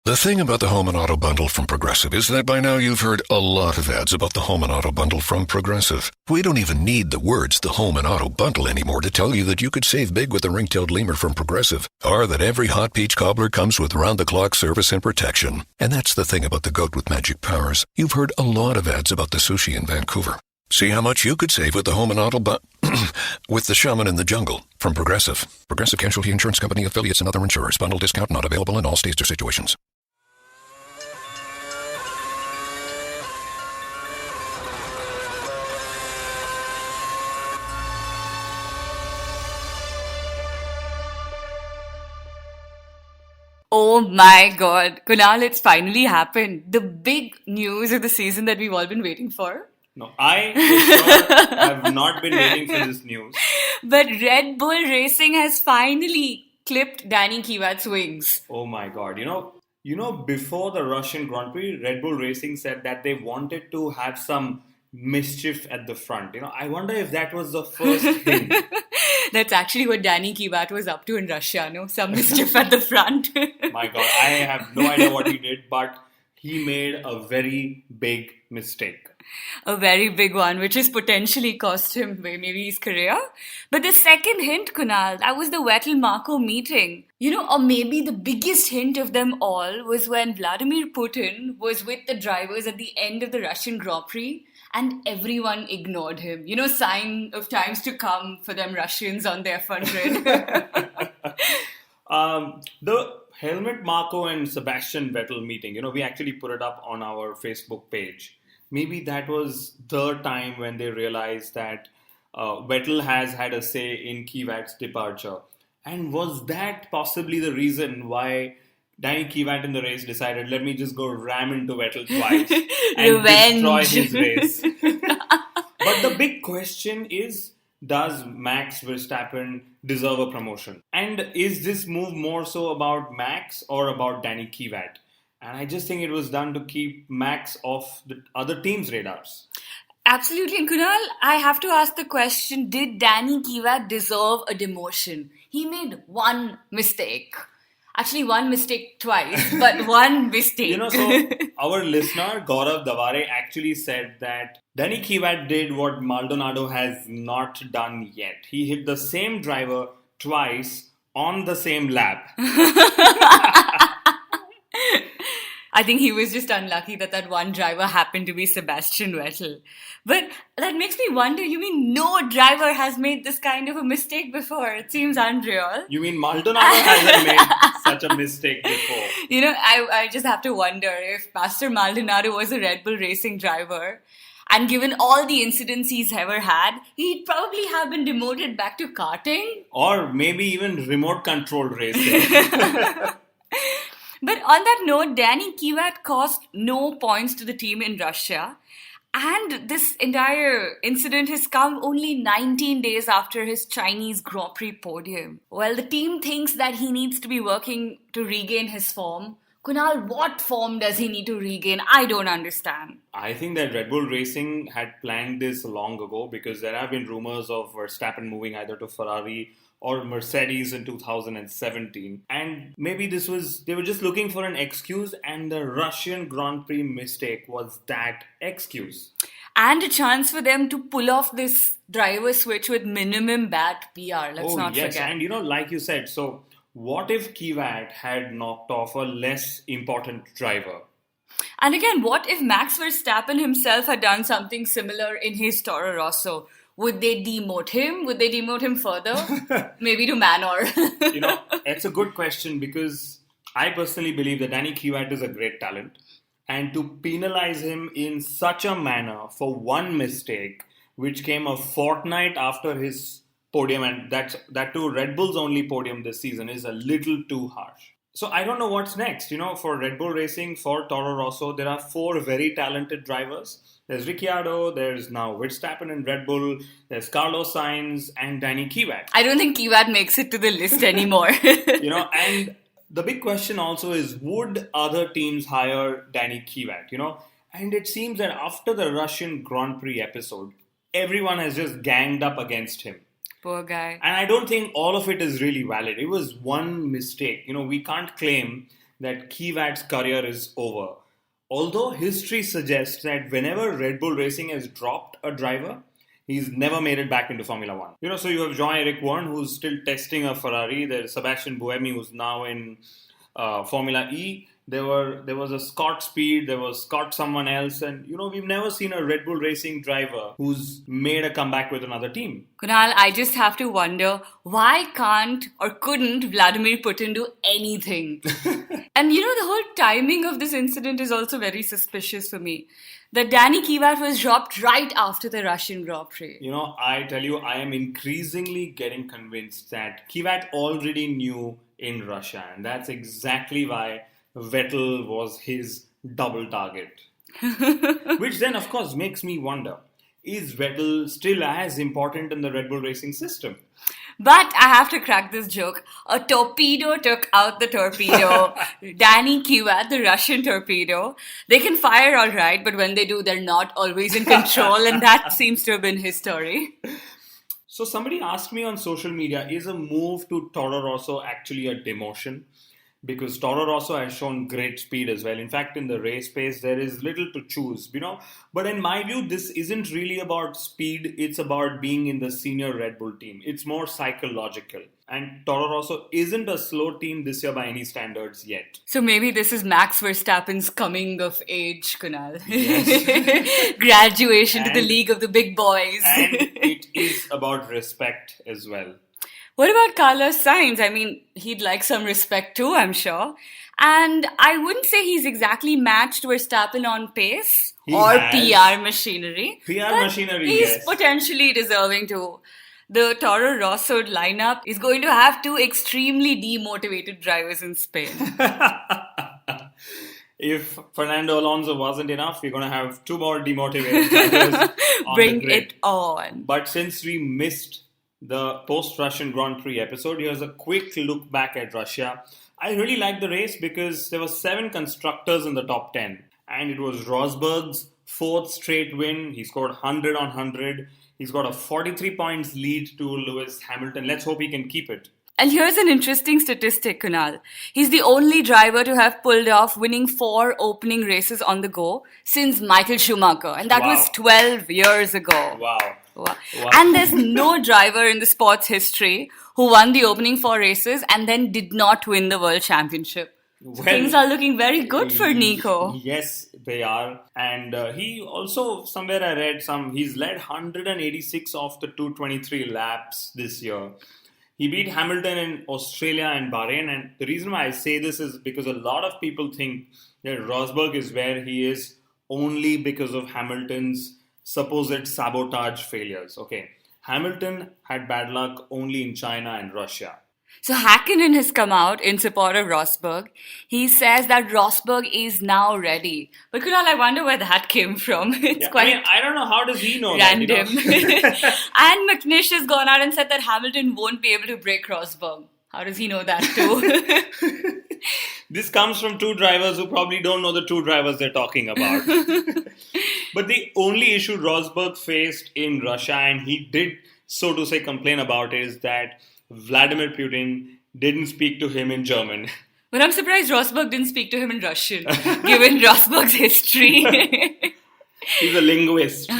The thing about the Home and Auto Bundle from Progressive is that by now you've heard a lot of ads about the Home and Auto Bundle from Progressive. We don't even need the words the Home and Auto Bundle anymore to tell you that you could save big with the ring-tailed lemur from Progressive, or that every hot peach cobbler comes with round-the-clock service and protection. And that's the thing about the goat with magic powers. You've heard a lot of ads about the sushi in Vancouver. See how much you could save with the Home and Auto with the Shaman in the Jungle from Progressive. Progressive Casualty Insurance Company affiliates and other insurers. Bundle discount not available in all states or situations. Oh my God. Kunal, it's finally happened. The big news of the season that we've all been waiting for. No, I for sure have not been waiting for this news. But Red Bull Racing has finally clipped Daniil Kvyat's wings. Oh my God. Before the Russian Grand Prix, Red Bull Racing said that they wanted to have some mischief at the front. I wonder if that was the first hint. That's actually what Daniil Kvyat was up to in Russia, no? Some mischief at the front. My God, I have no idea what he did, but he made a very big mistake. A very big one, which has potentially cost him maybe his career. But the second hint, Kunal, that was the Vettel-Marco meeting. Or maybe the biggest hint of them all was when Vladimir Putin was with the drivers at the end of the Russian Grand Prix and everyone ignored him. Sign of times to come for them Russians on their fun grid. The Helmut Marko and Sebastian Vettel meeting, we actually put it up on our Facebook page. Maybe that was the time when they realized that Vettel has had a say in Kvyat's departure. And was that possibly the reason why Daniil Kvyat in the race decided, let me just go ram into Vettel twice and destroy his race? But the big question is, does Max Verstappen deserve a promotion? And is this move more so about Max or about Daniil Kvyat? And I just think it was done to keep Max off the other team's radars. Absolutely. And Kunal, I have to ask the question, did Daniil Kvyat deserve a demotion? He made one mistake. Actually, one mistake twice, but one mistake. So our listener, Gaurav Davare, actually said that Daniil Kvyat did what Maldonado has not done yet. He hit the same driver twice on the same lap. I think he was just unlucky that one driver happened to be Sebastian Vettel. But that makes me wonder, you mean no driver has made this kind of a mistake before? It seems unreal. You mean Maldonado hasn't made such a mistake before? I just have to wonder if Master Maldonado was a Red Bull Racing driver, and given all the incidents he's ever had, he'd probably have been demoted back to karting. Or maybe even remote controlled racing. But on that note, Daniil Kvyat cost no points to the team in Russia. And this entire incident has come only 19 days after his Chinese Grand Prix podium. Well, the team thinks that he needs to be working to regain his form. Kunal, what form does he need to regain? I don't understand. I think that Red Bull Racing had planned this long ago because there have been rumors of Verstappen moving either to Ferrari or Mercedes in 2017. And maybe they were just looking for an excuse, and the Russian Grand Prix mistake was that excuse. And a chance for them to pull off this driver switch with minimum bad PR. Let's not forget. And like you said, so what if Kvyat had knocked off a less important driver? And again, what if Max Verstappen himself had done something similar in his Toro Rosso? Would they demote him? Would they demote him further? Maybe to Manor. It's a good question because I personally believe that Daniil Kvyat is a great talent. And to penalize him in such a manner for one mistake, which came a fortnight after his podium, and that too Red Bull's only podium this season, is a little too harsh. So I don't know what's next. For Red Bull Racing, for Toro Rosso, there are 4 very talented drivers. There's Ricciardo, there's now Verstappen in Red Bull, there's Carlos Sainz and Daniil Kvyat. I don't think Kvyat makes it to the list anymore. And the big question also is, would other teams hire Daniil Kvyat? And it seems that after the Russian Grand Prix episode, everyone has just ganged up against him. Poor guy. And I don't think all of it is really valid. It was one mistake. We can't claim that Kvyat's career is over. Although history suggests that whenever Red Bull Racing has dropped a driver, he's never made it back into Formula One. So you have Jean-Eric Verne, who's still testing a Ferrari. There's Sebastian Buemi, who's now in Formula E. There was a Scott Speed, there was Scott someone else, and we've never seen a Red Bull Racing driver who's made a comeback with another team. Kunal, I just have to wonder, why can't or couldn't Vladimir Putin do anything? And the whole timing of this incident is also very suspicious for me. That Daniil Kvyat was dropped right after the Russian Grand Prix. I tell you, I am increasingly getting convinced that Kvyat already knew in Russia, and that's exactly why Vettel was his double target. Which then, of course, makes me wonder, is Vettel still as important in the Red Bull Racing system? But I have to crack this joke. A torpedo took out the torpedo. Daniil Kvyat, the Russian torpedo. They can fire all right, but when they do, they're not always in control. And that seems to have been his story. So somebody asked me on social media, is a move to Toro Rosso actually a demotion? Because Toro Rosso has shown great speed as well. In fact, in the race pace, there is little to choose, But in my view, this isn't really about speed. It's about being in the senior Red Bull team. It's more psychological. And Toro Rosso isn't a slow team this year by any standards yet. So maybe this is Max Verstappen's coming of age, Kunal. Yes. Graduation to the league of the big boys. And it is about respect as well. What about Carlos Sainz? I mean, he'd like some respect too, I'm sure. And I wouldn't say he's exactly matched Verstappen on pace or PR machinery. He's potentially deserving to. The Toro Rosso lineup is going to have two extremely demotivated drivers in Spain. If Fernando Alonso wasn't enough, we're going to have two more demotivated drivers on Bring the grid. it on. But since we missed the post-Russian Grand Prix episode, here's a quick look back at Russia. I really liked the race because there were 7 constructors in the top 10. And it was Rosberg's 4th straight win. He scored 100 on 100. He's got a 43 points lead to Lewis Hamilton. Let's hope he can keep it. And here's an interesting statistic, Kunal. He's the only driver to have pulled off winning 4 opening races on the go since Michael Schumacher. And that was 12 years ago. Wow. And there's no driver in the sport's history who won the opening 4 races and then did not win the World Championship. So things are looking very good for Nico. Yes, they are. And he also, somewhere I read he's led 186 of the 223 laps this year. He beat Hamilton in Australia and Bahrain. And the reason why I say this is because a lot of people think that Rosberg is where he is only because of Hamilton's supposed sabotage failures. Okay, Hamilton had bad luck only in China and Russia. So Hakkinen has come out in support of Rosberg. He says that Rosberg is now ready. But Kunal, I wonder where that came from. I don't know, how does he know random. That? And McNish has gone out and said that Hamilton won't be able to break Rosberg. How does he know that too? This comes from 2 drivers who probably don't know the 2 drivers they're talking about. But the only issue Rosberg faced in Russia, and he did, so to say, complain about, is that Vladimir Putin didn't speak to him in German. But I'm surprised Rosberg didn't speak to him in Russian, given Rosberg's history. He's a linguist.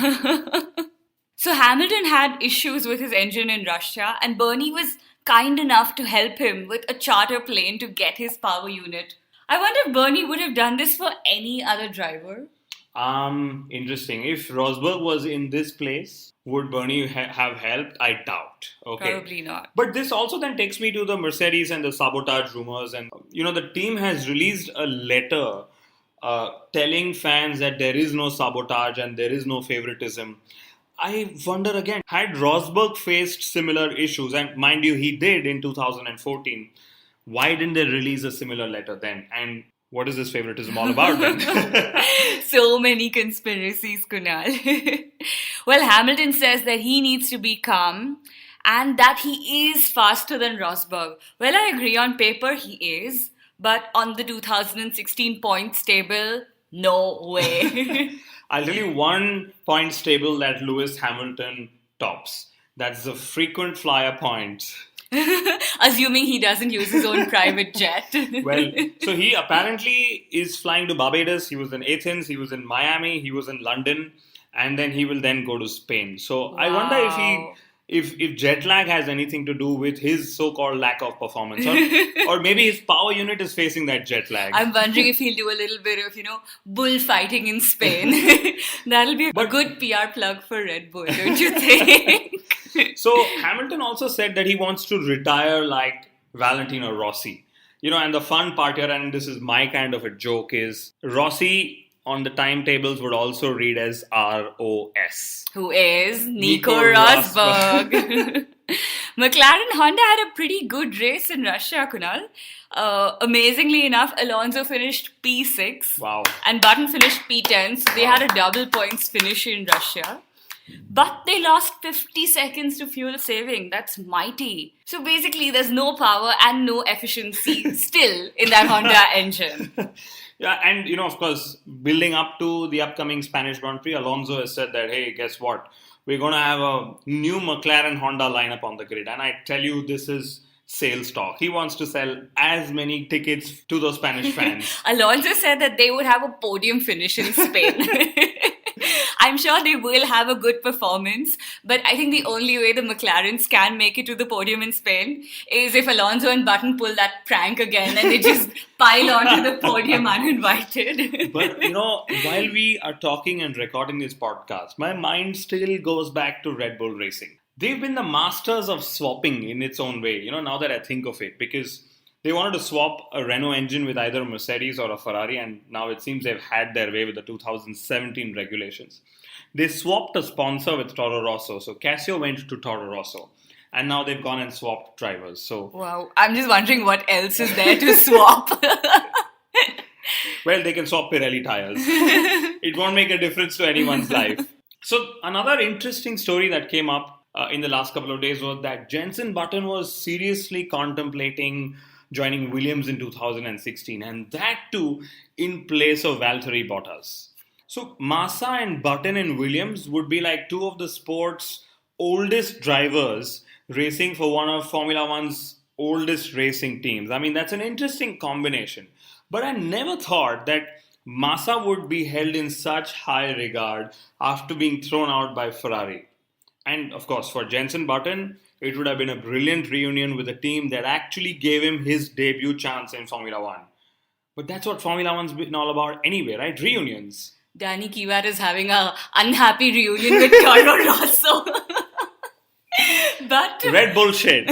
So Hamilton had issues with his engine in Russia, and Bernie was kind enough to help him with a charter plane to get his power unit. I wonder if Bernie would have done this for any other driver. Interesting. If Rosberg was in this place, would Bernie have helped? I doubt. Okay. Probably not. But this also then takes me to the Mercedes and the sabotage rumors. And, the team has released a letter telling fans that there is no sabotage and there is no favoritism. I wonder again, had Rosberg faced similar issues, and mind you, he did in 2014, why didn't they release a similar letter then? And what is this favoritism all about then? So many conspiracies, Kunal. Well, Hamilton says that he needs to be calm and that he is faster than Rosberg. Well, I agree, on paper he is, but on the 2016 points table, no way. I'll tell you one points table that Lewis Hamilton tops. That's the frequent flyer points. Assuming he doesn't use his own private jet. Well, so he apparently is flying to Barbados. He was in Athens, he was in Miami, he was in London, and then he will then go to Spain. So I wonder if jet lag has anything to do with his so-called lack of performance, or maybe his power unit is facing that jet lag. I'm wondering if he'll do a little bit of, bullfighting in Spain. That'll be a good PR plug for Red Bull, don't you think? So Hamilton also said that he wants to retire like Valentino Rossi. And the fun part here, and this is my kind of a joke, is Rossi on the timetables would also read as ROS. Who is Nico Rosberg. McLaren Honda had a pretty good race in Russia, Kunal. Amazingly enough, Alonso finished P6. Wow. And Button finished P10. So they had a double points finish in Russia. But they lost 50 seconds to fuel saving. That's mighty. So basically, there's no power and no efficiency still in that Honda engine. Yeah, and of course, building up to the upcoming Spanish Grand Prix, Alonso has said that, hey, guess what? We're going to have a new McLaren Honda lineup on the grid. And I tell you, this is sales talk. He wants to sell as many tickets to those Spanish fans. Alonso said that they would have a podium finish in Spain. I'm sure they will have a good performance, but I think the only way the McLarens can make it to the podium in Spain is if Alonso and Button pull that prank again and they just pile onto the podium uninvited. But, while we are talking and recording this podcast, my mind still goes back to Red Bull Racing. They've been the masters of swapping in its own way, now that I think of it, because they wanted to swap a Renault engine with either a Mercedes or a Ferrari, and now it seems they've had their way with the 2017 regulations. They swapped a sponsor with Toro Rosso, so Casio went to Toro Rosso, and now they've gone and swapped drivers. So wow, I'm just wondering what else is there to swap. Well, they can swap Pirelli tires. It won't make a difference to anyone's life. So another interesting story that came up in the last couple of days was that Jenson Button was seriously contemplating joining Williams in 2016, and that too in place of Valtteri Bottas. So Massa and Button and Williams would be like two of the sport's oldest drivers racing for one of Formula One's oldest racing teams. I mean, that's an interesting combination. But I never thought that Massa would be held in such high regard after being thrown out by Ferrari. And of course, for Jenson Button, it would have been a brilliant reunion with a team that actually gave him his debut chance in Formula One. But that's what Formula One's been all about anyway, right? Reunions. Daniil Kvyat is having an unhappy reunion with Toro Rosso. But Red bullshit.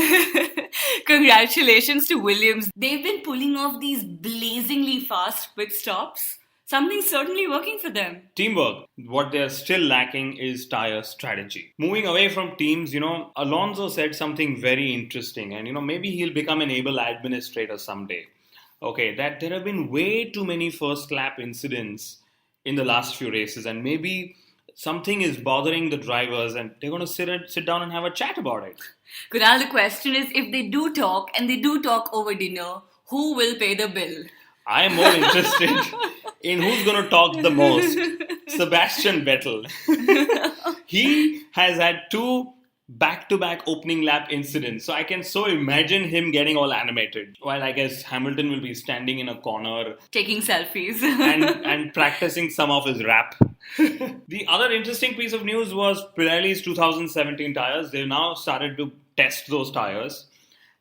Congratulations to Williams. They've been pulling off these blazingly fast pit stops. Something's certainly working for them. Teamwork. What they're still lacking is tire strategy. Moving away from teams, Alonso said something very interesting, and maybe he'll become an able administrator someday. Okay, that there have been way too many first lap incidents in the last few races, and maybe something is bothering the drivers and they're going to sit down and have a chat about it. Kunal, the question is, if they do talk, and they do talk over dinner, who will pay the bill? I am more interested in who's going to talk the most. Sebastian Vettel. He has had two back-to-back opening lap incidents. So I can so imagine him getting all animated. While I guess Hamilton will be standing in a corner. Taking selfies. and practicing some of his rap. The other interesting piece of news was Pirelli's 2017 tires. They've now started to test those tires.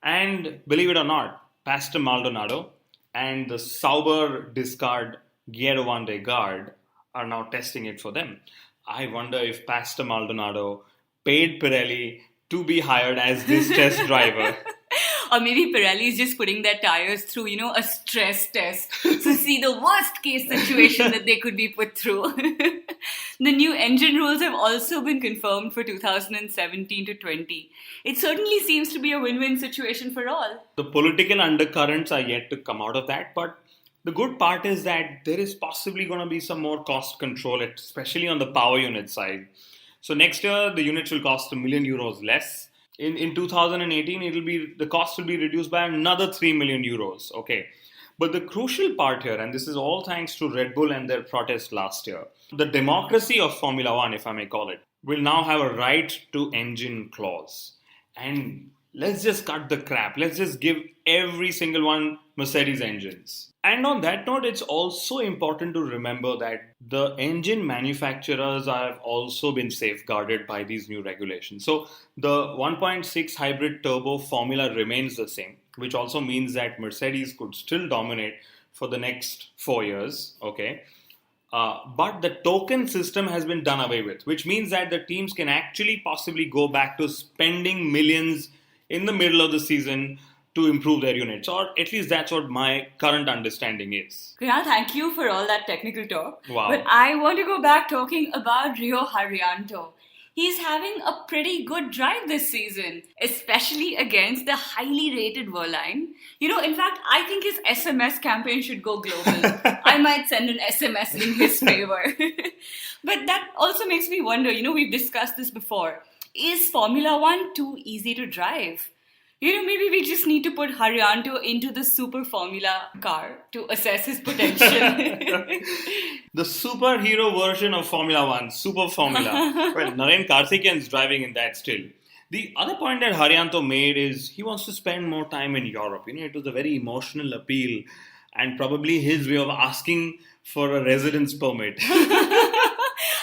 And believe it or not, Pastor Maldonado and the Sauber discard Gierwande guard are now testing it for them. I wonder if Pastor Maldonado paid Pirelli to be hired as this test driver. Or maybe Pirelli is just putting their tires through, a stress test to see the worst case situation that they could be put through. The new engine rules have also been confirmed for 2017 to 20. It certainly seems to be a win-win situation for all. The political undercurrents are yet to come out of that, but the good part is that there is possibly going to be some more cost control, especially on the power unit side. So next year, the units will cost €1 million less. In 2018, the cost will be reduced by another €3 million. Okay. But the crucial part here, and this is all thanks to Red Bull and their protest last year, the democracy of Formula One, if I may call it, will now have a right to engine clause. And let's just cut the crap. Let's just give every single one Mercedes engines. And on that note, it's also important to remember that the engine manufacturers have also been safeguarded by these new regulations. So the 1.6 hybrid turbo formula remains the same, which also means that Mercedes could still dominate for the next 4 years, okay? But the token system has been done away with, which means that the teams can actually possibly go back to spending millions in the middle of the season to improve their units, or at least that's what my current understanding is. Kunal, thank you for all that technical talk. Wow. But I want to go back talking about Rio Haryanto. He's having a pretty good drive this season, especially against the highly rated Verline. In fact, I think his SMS campaign should go global. I might send an SMS in his favor. But that also makes me wonder, we've discussed this before. Is Formula One too easy to drive? Maybe we just need to put Haryanto into the Super Formula car to assess his potential. The superhero version of Formula One, Super Formula. Well, Naren Karthikeyan's driving in that still. The other point that Haryanto made is he wants to spend more time in Europe. It was a very emotional appeal and probably his way of asking for a residence permit.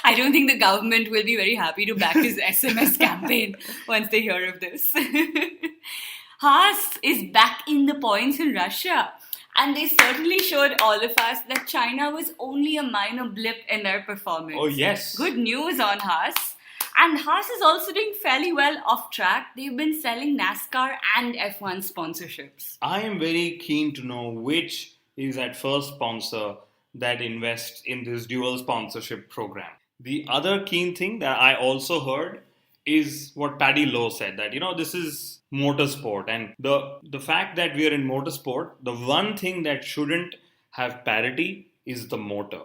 I don't think the government will be very happy to back his SMS campaign once they hear of this. Haas is back in the points in Russia. And they certainly showed all of us that China was only a minor blip in their performance. Oh, yes. Good news on Haas. And Haas is also doing fairly well off track. They've been selling NASCAR and F1 sponsorships. I am very keen to know which is that first sponsor that invests in this dual sponsorship program. The other keen thing that I also heard is what Paddy Lowe said, that, this is motorsport. And the fact that we are in motorsport, the one thing that shouldn't have parity is the motor,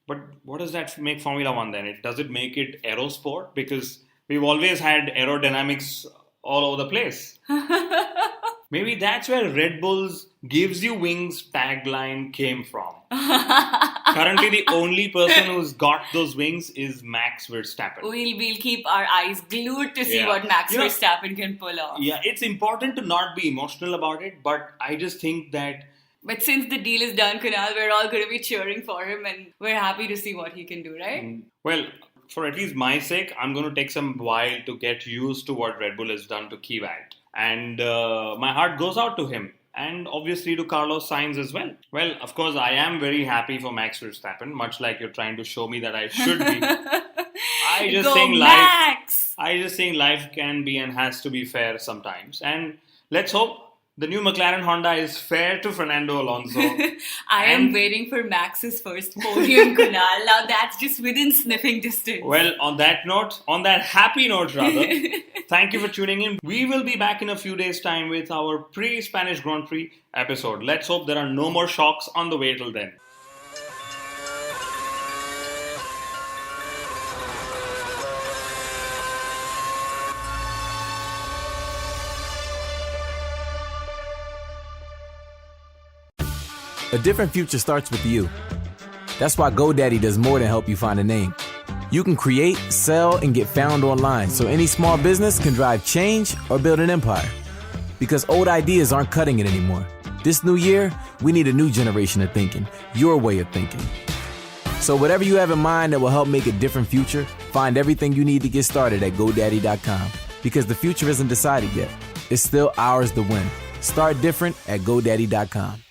But what does that make Formula One then? Does it make it aerosport? Because we've always had aerodynamics all over the place. Maybe that's where Red Bull's "gives you wings" tagline came from. Currently, the only person who's got those wings is Max Verstappen. We'll keep our eyes glued to see what Max Verstappen can pull off. Yeah, it's important to not be emotional about it, but I just think that... But since the deal is done, Kunal, we're all going to be cheering for him and we're happy to see what he can do, right? Well, for at least my sake, I'm going to take some while to get used to what Red Bull has done to Kvyat. And my heart goes out to him. And obviously to Carlos Sainz as well. Well, of course, I am very happy for Max Verstappen, much like you're trying to show me that I should be. I just think life can be and has to be fair sometimes. And let's hope the new McLaren Honda is fair to Fernando Alonso. I am waiting for Max's first podium, Kunal. Now that's just within sniffing distance. Well, on that happy note rather, thank you for tuning in. We will be back in a few days' time with our pre-Spanish Grand Prix episode. Let's hope there are no more shocks on the way till then. A different future starts with you. That's why GoDaddy does more than help you find a name. You can create, sell, and get found online so any small business can drive change or build an empire. Because old ideas aren't cutting it anymore. This new year, we need a new generation of thinking, your way of thinking. So whatever you have in mind that will help make a different future, find everything you need to get started at GoDaddy.com. Because the future isn't decided yet. It's still ours to win. Start different at GoDaddy.com.